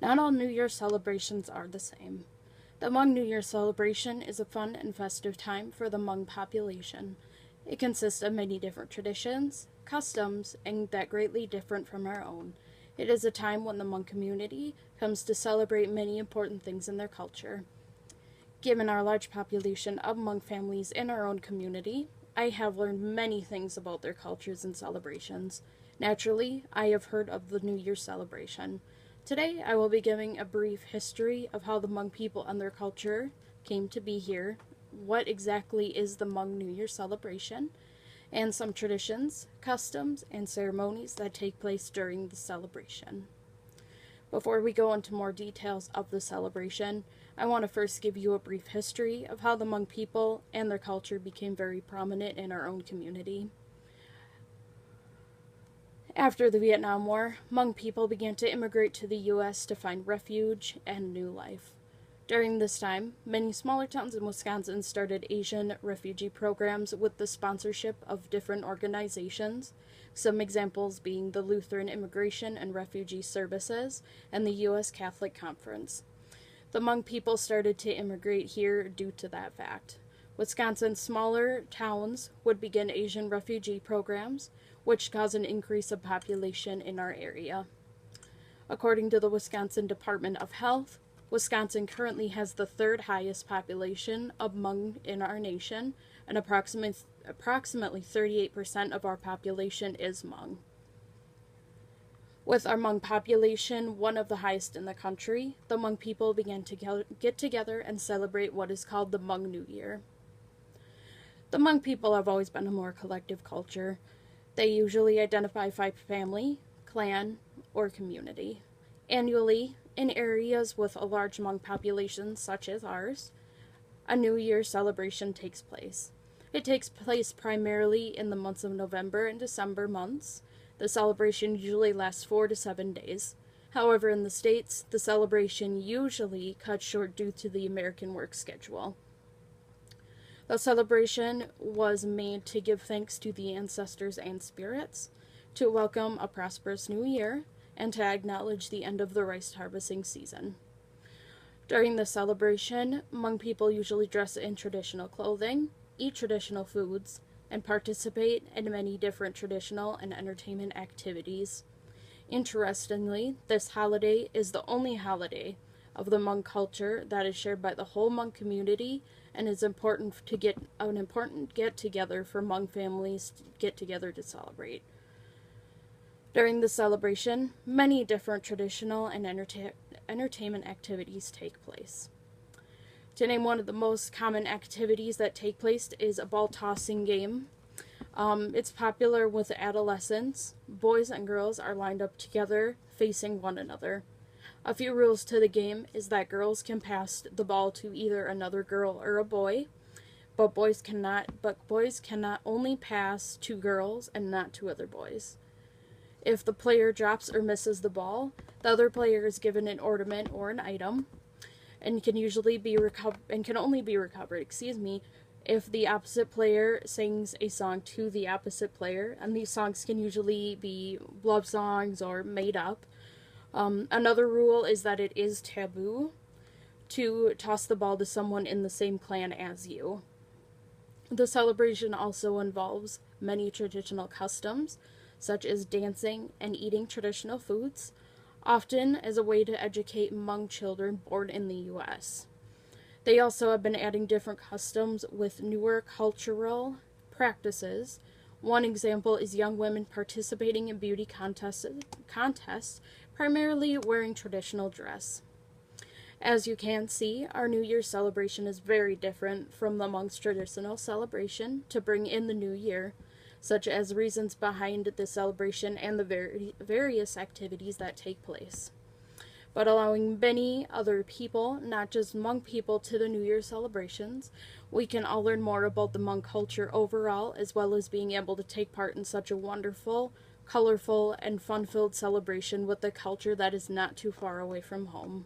Not all New Year celebrations are the same. The Hmong New Year celebration is a fun and festive time for the Hmong population. It consists of many different traditions, customs, and that greatly different from our own. It is a time when the Hmong community comes to celebrate many important things in their culture. Given our large population of Hmong families in our own community, I have learned many things about their cultures and celebrations. Naturally, I have heard of the New Year celebration. Today, I will be giving a brief history of how the Hmong people and their culture came to be here, what exactly is the Hmong New Year celebration, and some traditions, customs, and ceremonies that take place during the celebration. Before we go into more details of the celebration, I want to first give you a brief history of how the Hmong people and their culture became very prominent in our own community. After the Vietnam War, Hmong people began to immigrate to the U.S. to find refuge and new life. During this time, many smaller towns in Wisconsin started Asian refugee programs with the sponsorship of different organizations, some examples being the Lutheran Immigration and Refugee Services and the U.S. Catholic Conference. The Hmong people started to immigrate here due to that fact. Wisconsin's smaller towns would begin Asian refugee programs, which caused an increase of population in our area. According to the Wisconsin Department of Health, Wisconsin currently has the third highest population of Hmong in our nation, and approximately 38% of our population is Hmong. With our Hmong population one of the highest in the country, the Hmong people began to get together and celebrate what is called the Hmong New Year. The Hmong people have always been a more collective culture. They usually identify by family, clan, or community. Annually, in areas with a large Hmong population such as ours, a New Year celebration takes place. It takes place primarily in the months of November and December months. The celebration usually lasts 4 to 7 days. However, in the States, the celebration usually cuts short due to the American work schedule. The celebration was made to give thanks to the ancestors and spirits, to welcome a prosperous new year, and to acknowledge the end of the rice harvesting season. During the celebration, Hmong people usually dress in traditional clothing, eat traditional foods, and participate in many different traditional and entertainment activities. Interestingly, this holiday is the only holiday of the Hmong culture that is shared by the whole Hmong community and is important to get an important get-together for Hmong families to get together to celebrate. During the celebration, many different traditional and entertainment activities take place. To name one of the most common activities that take place is a ball tossing game. It's popular with adolescents. Boys and girls are lined up together, facing one another. A few rules to the game is that girls can pass the ball to either another girl or a boy, but boys cannot only pass to girls and not to other boys. If the player drops or misses the ball, the other player is given an ornament or an item, and can only be recovered, if the opposite player sings a song to the opposite player, and these songs can usually be love songs or made up. Another rule is that it is taboo to toss the ball to someone in the same clan as you. The celebration also involves many traditional customs, such as dancing and eating traditional foods, often as a way to educate Hmong children born in the U.S. They also have been adding different customs with newer cultural practices. One example is young women participating in beauty contests, primarily wearing traditional dress. As you can see, our New Year celebration is very different from the Hmong's traditional celebration to bring in the New Year, such as reasons behind the celebration and the various activities that take place. But allowing many other people, not just Hmong people, to the New Year celebrations, we can all learn more about the Hmong culture overall, as well as being able to take part in such a wonderful, colorful, and fun-filled celebration with a culture that is not too far away from home.